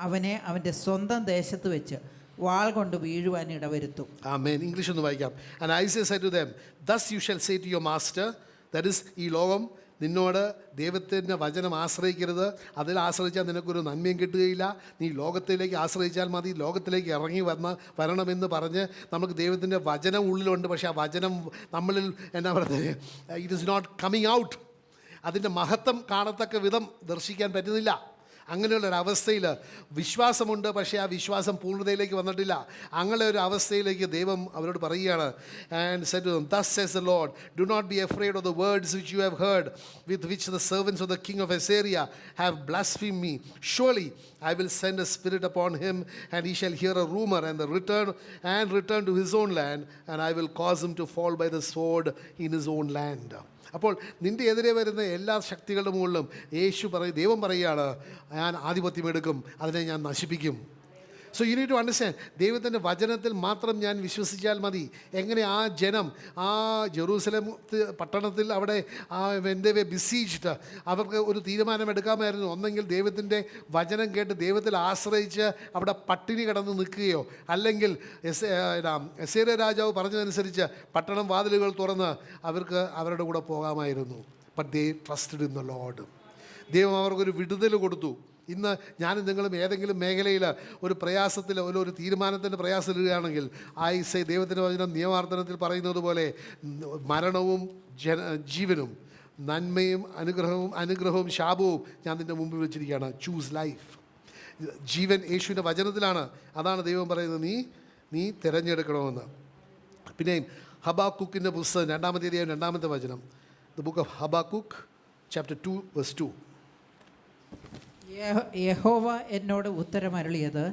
അവനെ അവൻ്റെ സ്വന്തം ദേശത്ത് വെച്ച് വാൾ കൊണ്ട് വീഴുവാൻ ഇടവരുത്തും. ആമേൻ. ഇംഗ്ലീഷ് ഒന്ന് വായിക്കാം. And Isaiah said to them, thus you shall say to your master, that is, ഈ ലോകം നിന്നോട് ദൈവത്തിൻ്റെ വചനം ആശ്രയിക്കരുത്, അതിൽ ആശ്രയിച്ചാൽ നിനക്കൊരു നന്മയും കിട്ടുകയില്ല, നീ ലോകത്തിലേക്ക് ആശ്രയിച്ചാൽ മതി, ലോകത്തിലേക്ക് ഇറങ്ങി വരണമെന്ന് പറഞ്ഞ് നമുക്ക് ദൈവത്തിൻ്റെ വചനം ഉള്ളിലുണ്ട്. പക്ഷേ ആ വചനം നമ്മളിൽ എന്നാ പറയുന്നത്, it is not coming out. അതിൻ്റെ മഹത്വം കാണത്തക്ക വിധം ദർശിക്കാൻ പറ്റുന്നില്ല. അങ്ങനെയുള്ള ഒരു അവസ്ഥയിൽ വിശ്വാസമുണ്ട്, പക്ഷേ ആ വിശ്വാസം പൂർണ്ണതയിലേക്ക് വന്നിട്ടില്ല. അങ്ങനെ ഒരു അവസ്ഥയിലേക്ക് ദൈവം അവരോട് പറയുകയാണ്. And said to them, thus says the Lord, do not be afraid of the words which you have heard, with which the servants of the king of Assyria have blasphemed me. Surely I will send a spirit upon him, and he shall hear a rumor and return to his own land, and I will cause him to fall by the sword in his own land. അപ്പോൾ നിൻ്റെ എതിരെ വരുന്ന എല്ലാ ശക്തികളുടെ മുകളിലും ദൈവം പറയുകയാണ്, ഞാൻ ആധിപത്യം എടുക്കും, അതിനെ ഞാൻ നശിപ്പിക്കും. So you need to understand, ദൈവത്തിൻ്റെ വചനത്തിൽ മാത്രം ഞാൻ വിശ്വസിച്ചാൽ മതി. എങ്ങനെ ആ ജനം ആ ജെറൂസലേം പട്ടണത്തിൽ അവിടെ ബിസീജ്ഡ്, അവർക്ക് ഒരു തീരുമാനമെടുക്കാമായിരുന്നു. ഒന്നെങ്കിൽ ദൈവത്തിൻ്റെ വചനം കേട്ട് ദൈവത്തിൽ ആശ്രയിച്ച് അവിടെ പട്ടിണി കിടന്ന് നിൽക്കുകയോ, അല്ലെങ്കിൽ അസീറിയ രാജാവ് പറഞ്ഞതനുസരിച്ച് പട്ടണം വാതിലുകൾ തുറന്ന് അവർക്ക് അവരുടെ കൂടെ പോകാമായിരുന്നു. But they trusted in the Lord. ദൈവം അവർക്കൊരു വിടുതൽ കൊടുത്തു. ഇന്ന് ഞാനും നിങ്ങളും ഏതെങ്കിലും മേഖലയിൽ ഒരു പ്രയാസത്തിൽ ഒരു തീരുമാനത്തിൻ്റെ പ്രയാസത്തിലാണെങ്കിൽ ദൈവത്തിൻ്റെ വചനം നിയമാർത്ഥനത്തിൽ പറയുന്നത് പോലെ മരണവും ജീവനും, നന്മയും അനുഗ്രഹവും ശാപവും ഞാൻ നിൻ്റെ മുമ്പിൽ വെച്ചിരിക്കുകയാണ്. Choose life. ജീവൻ യേശുവിൻ്റെ വചനത്തിലാണ്. അതാണ് ദൈവം പറയുന്നത്, നീ തിരഞ്ഞെടുക്കണമെന്ന്. പിന്നെയും ഹബാക്കുക്കിൻ്റെ പുസ്തകം 2-ാമത്തെ അധ്യായം 2-ാമത്തെ വചനം, the book of Habakkuk chapter 2 verse 2. യഹോവ എന്നോട് ഉത്തരമരുളിയത്,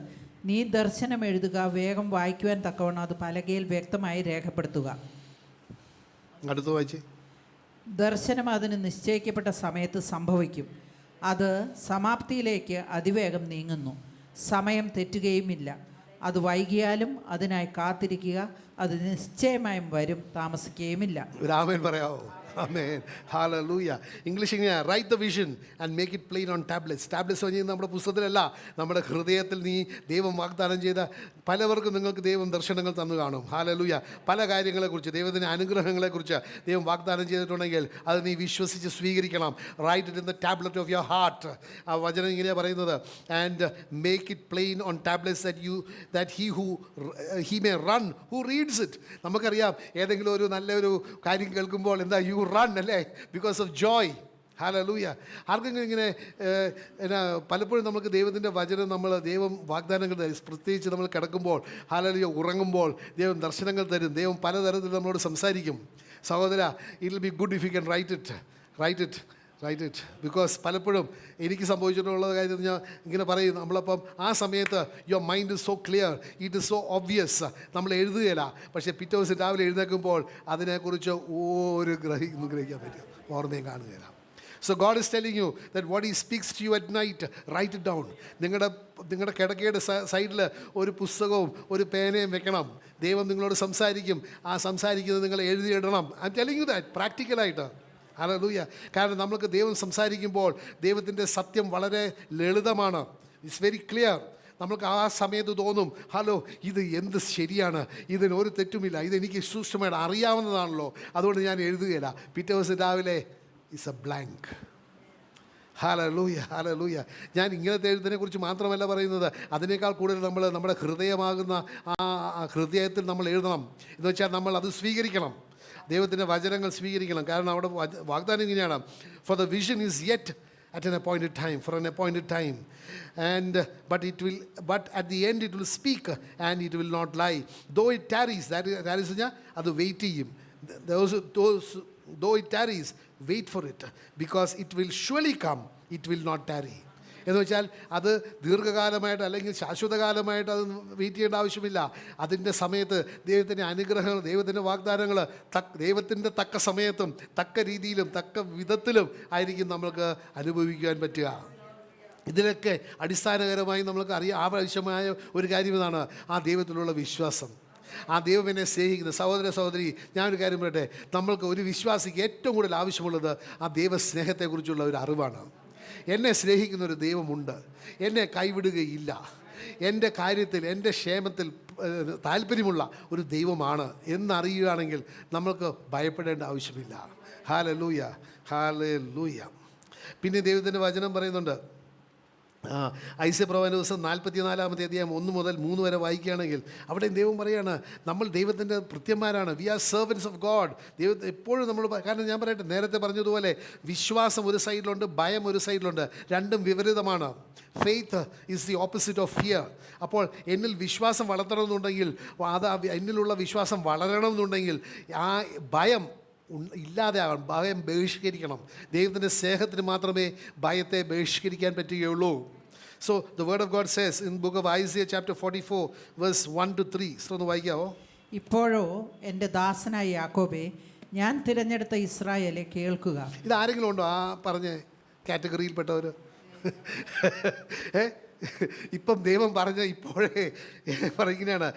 നീ ദർശനം എഴുതുക, വേഗം വായിക്കുവാൻ തക്കവണ്ണം അത് പലകയിൽ വ്യക്തമായി രേഖപ്പെടുത്തുക. അടുത്ത വായിച്ചേ. ദർശനം അതിന് നിശ്ചയിക്കപ്പെട്ട സമയത്ത് സംഭവിക്കും, അത് സമാപ്തിയിലേക്ക് അതിവേഗം നീങ്ങുന്നു, സമയം തെറ്റുകയുമില്ല. അത് വൈകിയാലും അതിനായി കാത്തിരിക്കുക, അത് നിശ്ചയമായും വരും, താമസിക്കുകയുമില്ല. ആമേൻ പറയാവോ? Amen. Hallelujah. ഇംഗ്ലീഷ് ഇങ്ങനെ, write the vision and make it plain on tablets. Tablets പറഞ്ഞാൽ നമ്മുടെ പുസ്തകത്തിലല്ല, നമ്മുടെ ഹൃദയത്തിൽ നീ ദൈവം വാഗ്ദാനം ചെയ്ത പലവർക്കും നിങ്ങൾക്ക് ദൈവം ദർശനങ്ങൾ തന്നു കാണും. ഹാലലൂയ. പല കാര്യങ്ങളെക്കുറിച്ച്, ദൈവത്തിൻ്റെ അനുഗ്രഹങ്ങളെക്കുറിച്ച് ദൈവം വാഗ്ദാനം ചെയ്തിട്ടുണ്ടെങ്കിൽ അത് നീ വിശ്വസിച്ച് സ്വീകരിക്കണം. Write it in the tablet of your heart. ആ വചനം ഇങ്ങനെയാണ് പറയുന്നത്, and make it plain on tablets he may run who reads it. നമുക്കറിയാം, ഏതെങ്കിലും ഒരു നല്ലൊരു കാര്യം കേൾക്കുമ്പോൾ എന്താ, യു റൺ അല്ലേ, ബിക്കോസ് ഓഫ് ജോയ്. ഹല്ലേലൂയ. ആർക്കെങ്കിലും ഇങ്ങനെ പലപ്പോഴും നമുക്ക് ദൈവത്തിൻ്റെ വചനം ദൈവം വാഗ്ദാനങ്ങൾ തരും. പ്രത്യേകിച്ച് നമ്മൾ കിടക്കുമ്പോൾ, ഹല്ലേലൂയ, ഉറങ്ങുമ്പോൾ ദൈവം ദർശനങ്ങൾ തരും. ദൈവം പലതരത്തിൽ നമ്മളോട് സംസാരിക്കും. സഹോദര, it will be good if you can write it. Because പലപ്പോഴും എനിക്ക് സംഭവിച്ചിട്ടുള്ള കാര്യം ഞാൻ ഇങ്ങനെ പറയും, നമ്മളപ്പം ആ സമയത്ത് your mind is so clear, it is so obvious, നമ്മൾ എഴുതുകയില്ല. പക്ഷേ പിറ്റേ ദിവസം രാവിലെ എഴുന്നേൽക്കുമ്പോൾ അതിനെക്കുറിച്ച് ഗ്രഹിക്കാൻ പറ്റും, ഓർമ്മയും കാണുകയില്ല. So God is telling you that what He speaks to you at night, write it down. നിങ്ങളുടെ കിടക്കയുടെ സൈഡിൽ ഒരു പുസ്തകവും ഒരു പേനയും വെക്കണം. ദൈവം നിങ്ങളോട് സംസാരിക്കും. ആ സംസാരിക്കുന്നത് നിങ്ങൾ എഴുതിയിടണം. I am telling you that പ്രാക്ടിക്കലായിട്ട്. ഹല്ലേലൂയ. കാരണം നമുക്ക് ദൈവം സംസാരിക്കുമ്പോൾ ദൈവത്തിൻ്റെ സത്യം വളരെ ലളിതമാണ്. It's very clear. നമുക്ക് ആ സമയത്ത് തോന്നും, ഹലോ, ഇത് എന്ത് ശരിയാണ്, ഇതിന് ഒരു തെറ്റുമില്ല, ഇതെനിക്ക് സൂക്ഷ്മമായിട്ട് അറിയാവുന്നതാണല്ലോ, അതുകൊണ്ട് ഞാൻ എഴുതുകയില്ല. പിറ്റേ ദിവസം രാവിലെ ഇറ്റ്സ് എ ബ്ലാങ്ക്. ഹല്ലേലൂയ. ഞാൻ ഇങ്ങനത്തെ എഴുത്തിനെ കുറിച്ച് മാത്രമല്ല പറയുന്നത്, അതിനേക്കാൾ കൂടുതൽ നമ്മുടെ ഹൃദയമാകുന്ന ആ ഹൃദയത്തിൽ നമ്മൾ എഴുതണം. എന്ന് വെച്ചാൽ നമ്മൾ അത് സ്വീകരിക്കണം, ദൈവത്തിൻ്റെ വചനങ്ങൾ സ്വീകരിക്കണം. കാരണം അവിടെ വാഗ്ദാനം ഇങ്ങനെയാണ്, for the vision is yet at an appointed time, for an appointed time, and but at the end it will speak and it will not lie. Though it tarries, that is adu wait cheyum. Those though it tarries, wait for it, because it will surely come, it will not tarry. എന്ന് വെച്ചാൽ അത് ദീർഘകാലമായിട്ട് അല്ലെങ്കിൽ ശാശ്വതകാലമായിട്ട് അത് wait ചെയ്യേണ്ട ആവശ്യമില്ല. അതിൻ്റെ സമയത്ത് ദൈവത്തിൻ്റെ അനുഗ്രഹങ്ങൾ, ദൈവത്തിൻ്റെ വാഗ്ദാനങ്ങൾ ദൈവത്തിൻ്റെ തക്ക സമയത്തും തക്ക രീതിയിലും തക്ക വിധത്തിലും ആയിരിക്കും നമ്മൾക്ക് അനുഭവിക്കുവാൻ പറ്റുക. ഇതിലൊക്കെ അടിസ്ഥാനകരമായി നമ്മൾക്ക് ആവശ്യമായ ഒരു കാര്യം ഇതാണ്, ആ ദൈവത്തിലുള്ള വിശ്വാസം. ആ ദൈവം എന്നെ സ്നേഹിക്കുന്നത്. സഹോദരി, ഞാനൊരു കാര്യം പറയട്ടെ, നമ്മൾക്ക് ഒരു വിശ്വാസിക്ക് ഏറ്റവും കൂടുതൽ ആവശ്യമുള്ളത് ആ ദൈവസ്നേഹത്തെക്കുറിച്ചുള്ള ഒരു അറിവാണ്. എന്നെ സ്നേഹിക്കുന്നൊരു ദൈവമുണ്ട്, എന്നെ കൈവിടുകയില്ല, എൻ്റെ കാര്യത്തിൽ എൻ്റെ ക്ഷേമത്തിൽ താല്പര്യമുള്ള ഒരു ദൈവമാണ് എന്നറിയുകയാണെങ്കിൽ നമ്മൾക്ക് ഭയപ്പെടേണ്ട ആവശ്യമില്ല. ഹല്ലേലൂയ. പിന്നെ ദൈവത്തിൻ്റെ വചനം പറയുന്നുണ്ട്, ഐസ്യ പ്രവചന ദിവസം 44-ാമത്തെ അധ്യായം 1 മുതൽ 3 വരെ വായിക്കുകയാണെങ്കിൽ അവിടെ ദൈവം പറയാണ് നമ്മൾ ദൈവത്തിൻ്റെ ഭൃത്യന്മാരാണ്, we are servants of God. ദൈവത്തെ എപ്പോഴും നമ്മൾ, കാരണം ഞാൻ പറയട്ടെ, നേരത്തെ പറഞ്ഞതുപോലെ വിശ്വാസം ഒരു സൈഡിലുണ്ട്, ഭയം ഒരു സൈഡിലുണ്ട്, രണ്ടും വിപരീതമാണ്. Faith is the opposite of fear. അപ്പോൾ എന്നിൽ വിശ്വാസം വളർത്തണമെന്നുണ്ടെങ്കിൽ, അത് എന്നിലുള്ള വിശ്വാസം വളരണമെന്നുണ്ടെങ്കിൽ ആ ഭയം ഇല്ലാതെയാകണം, ഭയം ബഹിഷ്കരിക്കണം. ദൈവത്തിൻ്റെ സ്നേഹത്തിന് മാത്രമേ ഭയത്തെ ബഹിഷ്കരിക്കാൻ പറ്റുകയുള്ളൂ. So the word of God says in book of Isaiah chapter 44 verse 1 to 3. ഒന്ന് വായിക്കാവോ? ഇപ്പോഴോ എൻ്റെ ദാസനായ യാക്കോബേ, ഞാൻ തിരഞ്ഞെടുത്ത ഇസ്രായേലെ കേൾക്കുക. ഇതാരെങ്കിലും ഉണ്ടോ ആ പറഞ്ഞ കാറ്റഗറിയിൽപ്പെട്ടവർ? ഇപ്പം ദൈവം പറഞ്ഞ ഇപ്പോഴേ പറയുകയാണ്,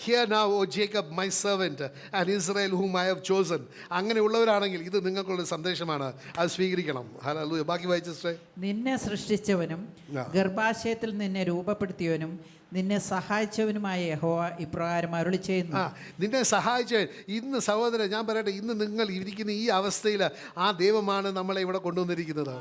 hear now O Jacob my servant and Israel whom I have chosen. അങ്ങനെയുള്ളവരാണെങ്കിൽ ഇത് നിങ്ങൾക്കുള്ള സന്ദേശമാണ്, അത് സ്വീകരിക്കണം. ഹല്ലേലൂയ. ബാക്കി വായിച്ചേ. നിന്നെ സൃഷ്ടിച്ചവനും ഗർഭാശയത്തിൽ നിന്നെ രൂപപ്പെടുത്തിയവനും നിന്നെ സഹായിച്ചവനുമായ യഹോവ ഇപ്രകാരം അരുളി ചെയ്യുന്നു. നിന്നെ സഹായിച്ചവൻ. ഇന്ന് സഹോദരൻ ഞാൻ പറയട്ടെ, ഇന്ന് നിങ്ങൾ ഇരിക്കുന്ന ഈ അവസ്ഥയിൽ ആ ദൈവമാണ് നമ്മളെ ഇവിടെ കൊണ്ടുവന്നിരിക്കുന്നത്.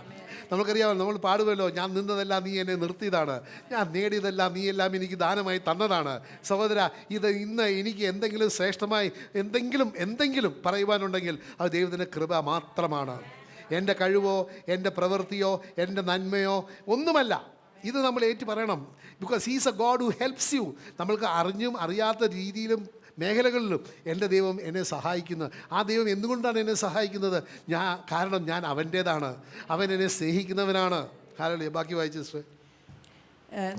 നമുക്കറിയാമല്ലോ, നമ്മൾ പാടുമല്ലോ, ഞാൻ നിന്നതെല്ലാം നീ എന്നെ നിർത്തിയതാണ്, ഞാൻ നേടിയതെല്ലാം നീ എല്ലാം എനിക്ക് ദാനമായി തന്നതാണ്. സഹോദര, ഇത് ഇന്ന് എനിക്ക് എന്തെങ്കിലും ശ്രേഷ്ഠമായി എന്തെങ്കിലും പറയുവാനുണ്ടെങ്കിൽ അത് ദൈവത്തിൻ്റെ കൃപ മാത്രമാണ്. എൻ്റെ കഴിവോ എൻ്റെ പ്രവൃത്തിയോ എൻ്റെ നന്മയോ ഒന്നുമല്ല. ഇത് നമ്മൾ ഏറ്റു പറയണം. Because he's a God who helps you. നമ്മൾക്ക് അറിഞ്ഞും അറിയാത്ത രീതിയിലും മേഖലകളിലും എൻ്റെ ദൈവം എന്നെ സഹായിക്കുന്നു. ആ ദൈവം എന്തുകൊണ്ടാണ് എന്നെ സഹായിക്കുന്നത്? കാരണം ഞാൻ അവൻ്റേതാണ്, അവൻ എന്നെ സ്നേഹിക്കുന്നവനാണ്. ഹല്ലേലൂയ. ബാക്കി വായിച്ചു സിസ്റ്റർ.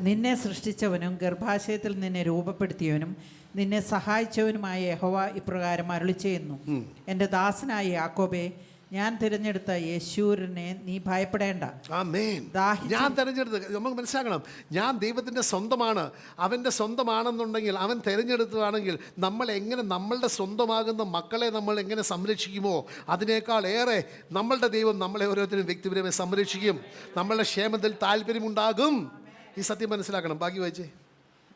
നിന്നെ സൃഷ്ടിച്ചവനും ഗർഭാശയത്തിൽ നിന്നെ രൂപപ്പെടുത്തിയവനും നിന്നെ സഹായിച്ചവനുമായ യഹോവ ഇപ്രകാരം അരുളി ചെയ്യുന്നു. എൻ്റെ ദാസനായ യാക്കോബേ, ഞാൻ തിരഞ്ഞെടുത്ത യേശൂരിനെ നീ ഭയപ്പെടേണ്ട. ഞാൻ തിരഞ്ഞെടുത്ത്, നമുക്ക് മനസ്സിലാക്കണം, ഞാൻ ദൈവത്തിൻ്റെ സ്വന്തമാണ്. അവൻ്റെ സ്വന്തമാണെന്നുണ്ടെങ്കിൽ, അവൻ തിരഞ്ഞെടുത്തതാണെങ്കിൽ നമ്മൾ എങ്ങനെ നമ്മളുടെ സ്വന്തമാകുന്ന മക്കളെ നമ്മൾ എങ്ങനെ സംരക്ഷിക്കുമോ അതിനേക്കാൾ ഏറെ നമ്മളുടെ ദൈവം നമ്മളെ ഓരോരുത്തരും വ്യക്തിപരമായി സംരക്ഷിക്കും. നമ്മളുടെ ക്ഷേമത്തിൽ താല്പര്യമുണ്ടാകും. ഈ സത്യം മനസ്സിലാക്കണം. ബാക്കി വായിച്ചേ.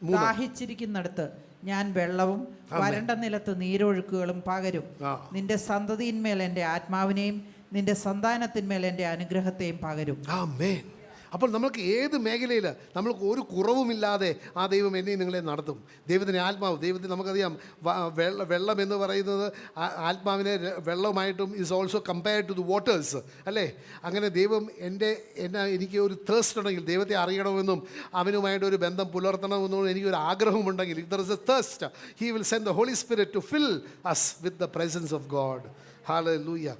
ദാഹിച്ചിരിക്കുന്നിടത്ത് ഞാൻ വെള്ളവും വരണ്ട നിലത്ത് നീരൊഴുക്കുകളും പകരും. നിന്റെ സന്തതിയിന്മേൽ എൻ്റെ ആത്മാവിനെയും നിന്റെ സന്താനത്തിന്മേൽ എൻ്റെ അനുഗ്രഹത്തെയും പകരും. ആമേൻ. അപ്പോൾ നമുക്ക് ഏത് മേഖലയിൽ നമ്മൾക്ക് ഒരു കുറവുമില്ലാതെ ആ ദൈവം എന്നെയും നിങ്ങളെ നടത്തും. ദൈവത്തിൻ്റെ ആത്മാവ്, ദൈവത്തിന് നമുക്കറിയാം, വെള്ളം എന്ന് പറയുന്നത് ആത്മാവിനെ വെള്ളമായിട്ടും is also compared to the waters, അല്ലേ? അങ്ങനെ ദൈവം എനിക്ക് ഒരു തേഴ്സ്റ്റ് ഉണ്ടെങ്കിൽ, ദൈവത്തെ അറിയണമെന്നും അവനുമായിട്ട് ഒരു ബന്ധം പുലർത്തണമെന്നും എനിക്കൊരു ആഗ്രഹമുണ്ടെങ്കിൽ, if there is a thirst, he will send the Holy Spirit to fill us with the presence of God. Hallelujah.